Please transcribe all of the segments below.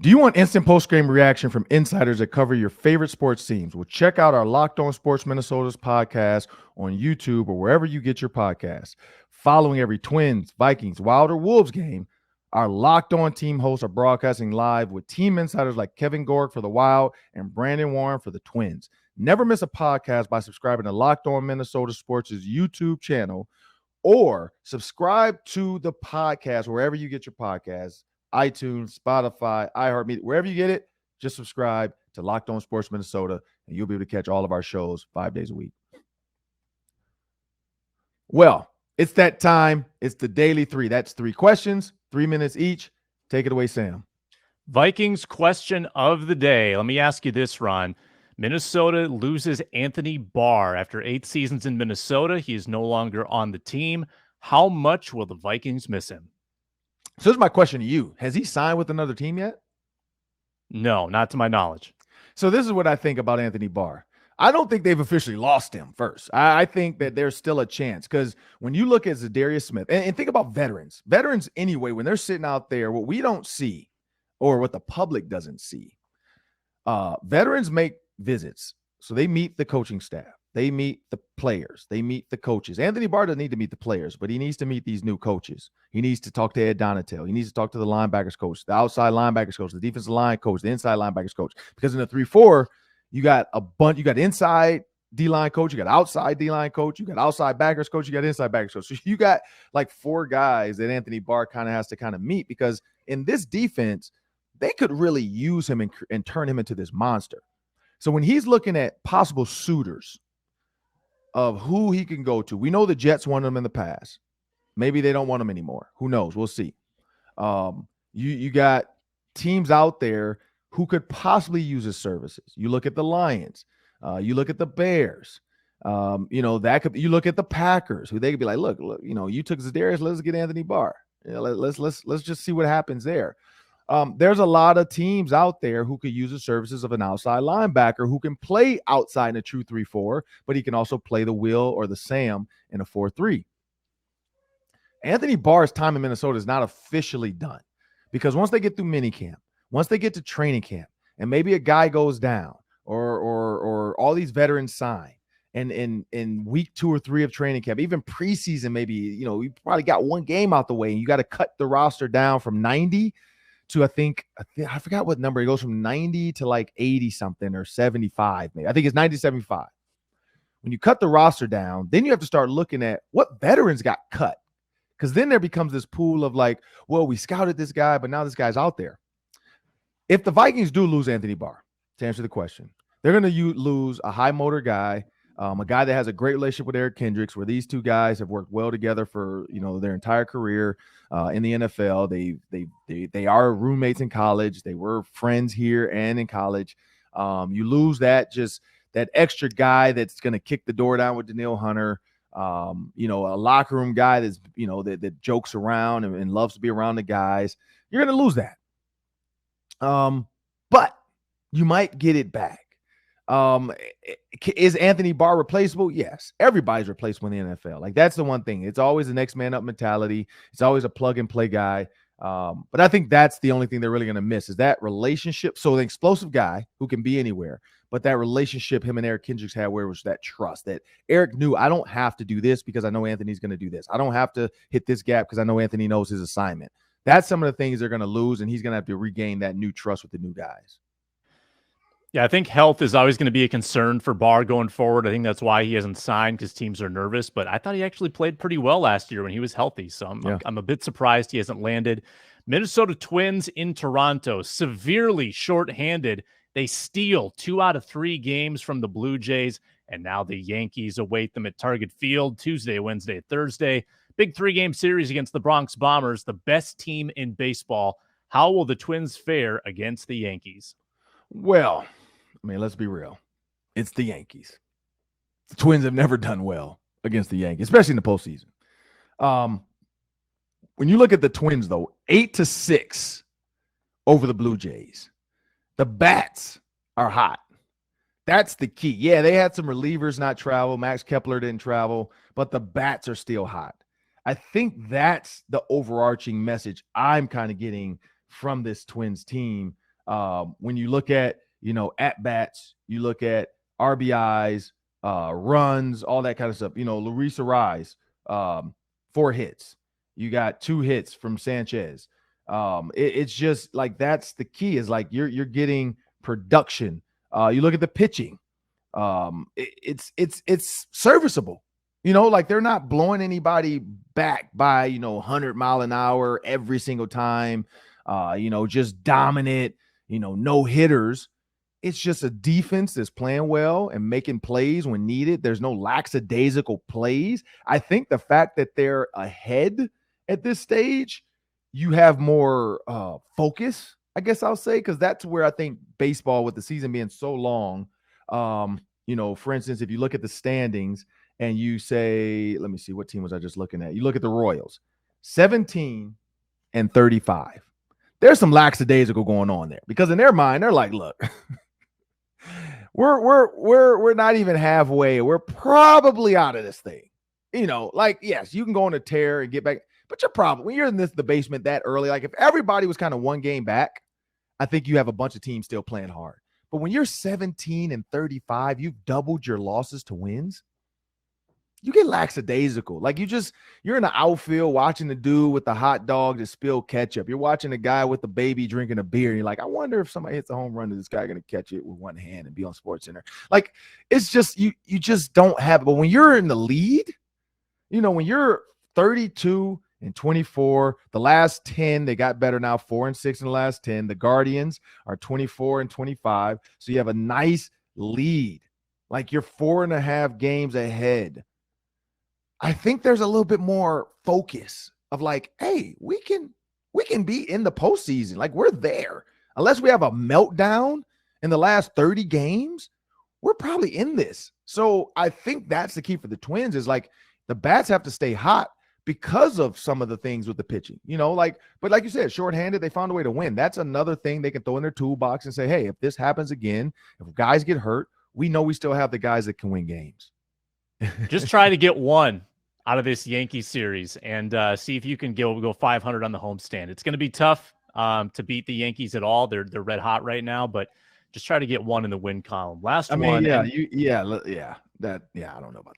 Do you want instant post-game reaction from insiders that cover your favorite sports teams? Well, check out our Locked On Sports Minnesota's podcast on YouTube or wherever you get your podcasts. Following every Twins, Vikings, Wild, or Wolves game, our Locked On team hosts are broadcasting live with team insiders like Kevin Gork for the Wild and Brandon Warren for the Twins. Never miss a podcast by subscribing to Locked On Minnesota Sports' YouTube channel or subscribe to the podcast wherever you get your podcasts. iTunes, Spotify, iHeartMedia, wherever you get it, just subscribe to Locked On Sports Minnesota, and you'll be able to catch all of our shows 5 days a week. Well, it's that time. It's the Daily 3. That's 3 questions, 3 minutes each. Take it away, Sam. Vikings question of the day. Let me ask you this, Ron. Minnesota loses Anthony Barr after 8 seasons in Minnesota. He is no longer on the team. How much will the Vikings miss him? So here's my question to you. Has he signed with another team yet? No, not to my knowledge. So this is what I think about Anthony Barr. I don't think they've officially lost him first. I think that there's still a chance because when you look at za'darius Smith, and think about veterans anyway, when they're sitting out there, what we don't see or what the public doesn't see, veterans make visits. So they meet the coaching staff. They meet the players. They meet the coaches. Anthony Barr doesn't need to meet the players, but he needs to meet these new coaches. He needs to talk to Ed Donatel. He needs to talk to the linebackers coach, the outside linebackers coach, the defensive line coach, the inside linebackers coach. Because in the 3-4, you got a bunch. You got inside D-line coach. You got outside D-line coach. You got outside backers coach. You got inside backers coach. So you got like 4 guys that Anthony Barr kind of has to kind of meet because in this defense, they could really use him and turn him into this monster. So when he's looking at possible suitors of who he can go to, we know the Jets wanted him in the past. Maybe they don't want him anymore. Who knows? We'll see. You got teams out there who could possibly use his services. You look at the Lions. You look at the Bears. That could. You look at the Packers, who they could be like, look, you took za'darius. Let's get Anthony Barr. Let's just see what happens there. There's a lot of teams out there who could use the services of an outside linebacker who can play outside in a true 3-4, but he can also play the Will or the Sam in a 4-3. Anthony Barr's time in Minnesota is not officially done because once they get through minicamp, once they get to training camp, and maybe a guy goes down or all these veterans sign, and in week 2 or 3 of training camp, even preseason, maybe, you probably got one game out the way and you got to cut the roster down from 90 to I forgot what number. It goes from 90 to like 80 something or 75 maybe. I think it's 90 to 75. When you cut the roster down, then you have to start looking at what veterans got cut. Because then there becomes this pool of like, well, we scouted this guy, but now this guy's out there. If the Vikings do lose Anthony Barr, to answer the question, they're going to lose a high motor guy, a guy that has a great relationship with Eric Kendricks, where these two guys have worked well together for their entire career in the NFL. They are roommates in college. They were friends here and in college. You lose that extra guy that's going to kick the door down with Danielle Hunter. A locker room guy that's that jokes around and loves to be around the guys. You're going to lose that. But you might get it back. Is Anthony Barr replaceable? Yes. Everybody's replaceable in the NFL. Like, that's the one thing. It's always the next man up mentality. It's always a plug and play guy. But I think that's the only thing they're really going to miss is that relationship. So the explosive guy who can be anywhere, but that relationship him and Eric Kendricks had where it was that trust that Eric knew I don't have to do this because I know Anthony's going to do this. I don't have to hit this gap because I know Anthony knows his assignment. That's some of the things they're going to lose, and he's going to have to regain that new trust with the new guys. Yeah, I think health is always going to be a concern for Barr going forward. I think that's why he hasn't signed, because teams are nervous. But I thought he actually played pretty well last year when he was healthy. So I'm a bit surprised he hasn't landed. Minnesota Twins in Toronto, severely shorthanded. They steal 2 out of 3 games from the Blue Jays, and now the Yankees await them at Target Field Tuesday, Wednesday, Thursday. Big 3-game series against the Bronx Bombers, the best team in baseball. How will the Twins fare against the Yankees? Well, I mean, let's be real. It's the Yankees. The Twins have never done well against the Yankees, especially in the postseason. When you look at the Twins, though, 8-6 over the Blue Jays. The bats are hot. That's the key. Yeah, they had some relievers not travel. Max Kepler didn't travel, but the bats are still hot. I think that's the overarching message I'm kind of getting from this Twins team. When you look at, at bats, you look at RBIs, runs, all that kind of stuff. Luis Ariz, 4 hits. You got 2 hits from Sanchez. It's just like that's the key is like you're getting production. You look at the pitching. It's serviceable. Like they're not blowing anybody back by 100 mile an hour every single time. Just dominant. No hitters. It's just a defense that's playing well and making plays when needed. There's no lackadaisical plays. I think the fact that they're ahead at this stage, you have more focus, I guess I'll say, because that's where I think baseball, with the season being so long, for instance, if you look at the standings and you say, let me see, what team was I just looking at? You look at the Royals, 17 and 35. There's some lackadaisical going on there because in their mind, they're like, look, we're not even halfway. We're probably out of this thing. Yes, you can go on a tear and get back, but you're probably, when you're in the basement that early, like if everybody was kind of one game back, I think you have a bunch of teams still playing hard. But when you're 17 and 35, you've doubled your losses to wins. You get lackadaisical. Like you're in the outfield watching the dude with the hot dog that spilled ketchup. You're watching the guy with the baby drinking a beer. And you're like, I wonder if somebody hits a home run, is this guy going to catch it with one hand and be on SportsCenter? Like, it's just, you just don't have it. But when you're in the lead, when you're 32 and 24, the last 10, they got better now, 4-6 in the last 10. The Guardians are 24 and 25. So you have a nice lead. Like you're 4.5 games ahead. I think there's a little bit more focus of like, hey, we can be in the postseason. Like we're there. Unless we have a meltdown in the last 30 games, we're probably in this. So I think that's the key for the Twins is like the bats have to stay hot because of some of the things with the pitching, but like you said, shorthanded, they found a way to win. That's another thing they can throw in their toolbox and say, hey, if this happens again, if guys get hurt, we know we still have the guys that can win games. Just try to get one out of this Yankee series and see if you can go 500 on the homestand. It's going to be tough to beat the Yankees at all. They're red hot right now, but just try to get one in the win column. I don't know about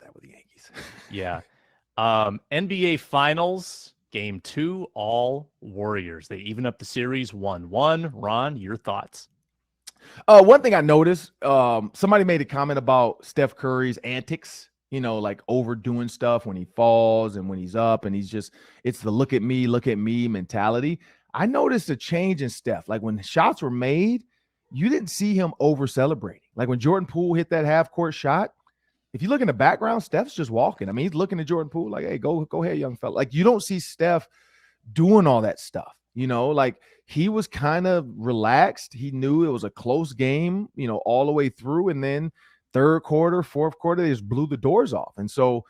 that with the Yankees. Yeah. NBA Finals, Game 2, all Warriors. They even up the series 1-1. Ron, your thoughts? One thing I noticed, somebody made a comment about Steph Curry's antics, like overdoing stuff when he falls and when he's up and it's the look at me mentality. I noticed a change in Steph. Like when shots were made, you didn't see him over celebrating. Like when Jordan Poole hit that half court shot, if you look in the background, Steph's just walking. I mean, he's looking at Jordan Poole like, hey, go ahead, young fella. Like you don't see Steph doing all that stuff. Like he was kind of relaxed. He knew it was a close game, all the way through. And then third quarter, fourth quarter, they just blew the doors off. And so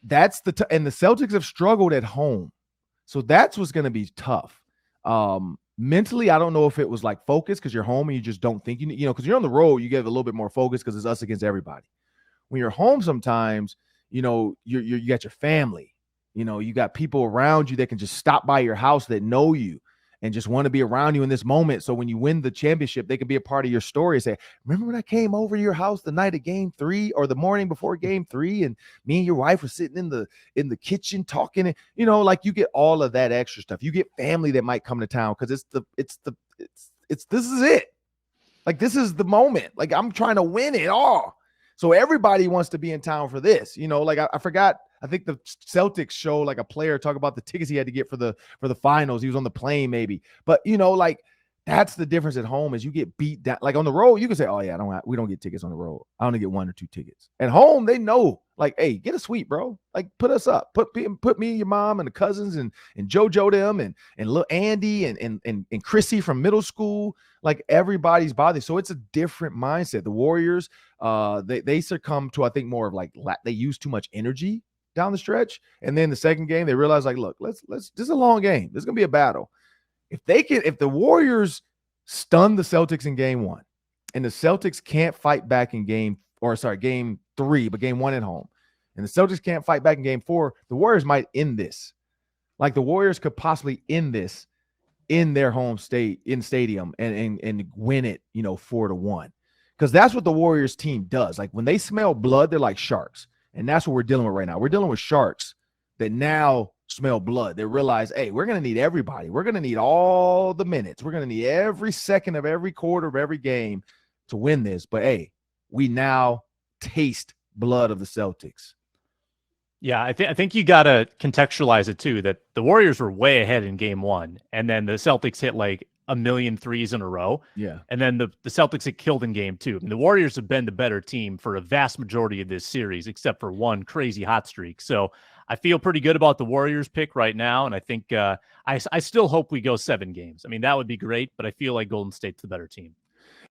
that's and the Celtics have struggled at home. So that's what's going to be tough. Mentally, I don't know if it was like focus because you're home and you just don't think, because you're on the road, you get a little bit more focus because it's us against everybody. When you're home sometimes, you got your family, you got people around you that can just stop by your house that know you and just want to be around you in this moment. So when you win the championship, they can be a part of your story and say, remember when I came over to your house the night of Game 3 or the morning before Game 3 and me and your wife were sitting in the kitchen talking, and like you get all of that extra stuff. You get family that might come to town because this is it. Like this is the moment. Like I'm trying to win it all. So everybody wants to be in town for this, like I forgot. I think the Celtics show like a player talk about the tickets he had to get for the finals. He was on the plane maybe, but like that's the difference at home is you get beat down. Like on the road, you can say, oh yeah, we don't get tickets on the road. I only get 1 or 2 tickets. At home, they know like, hey, get a suite, bro. Like put us up, put me and your mom and the cousins and JoJo them and little Andy and Chrissy from middle school. Like everybody's bothered. So it's a different mindset. The Warriors, they succumb to, I think, more of like they use too much energy down the stretch. And then the second game, they realize like, look, let's this is a long game. This is gonna be a battle. If the Warriors stun the Celtics in Game 1 and the Celtics can't fight back in Game 3, but Game 1 at home, and the Celtics can't fight back in Game 4, the Warriors might end this. Like the Warriors could possibly end this in their home state in stadium and win it, 4-1. Because that's what the Warriors team does. Like when they smell blood, they're like sharks. And that's what we're dealing with right now. We're dealing with sharks that now smell blood. They realize, hey, we're going to need everybody. We're going to need all the minutes. We're going to need every second of every quarter of every game to win this. But hey, we now taste blood of the Celtics. Yeah, I think you got to contextualize it too, that the Warriors were way ahead in game one, and then the Celtics hit like a million threes in a row. Yeah. And then the Celtics get killed in game two. I mean, the Warriors have been the better team for a vast majority of this series, except for one crazy hot streak. So I feel pretty good about the Warriors pick right now. And I think I still hope we go 7 games. I mean, that would be great, but I feel like Golden State's the better team.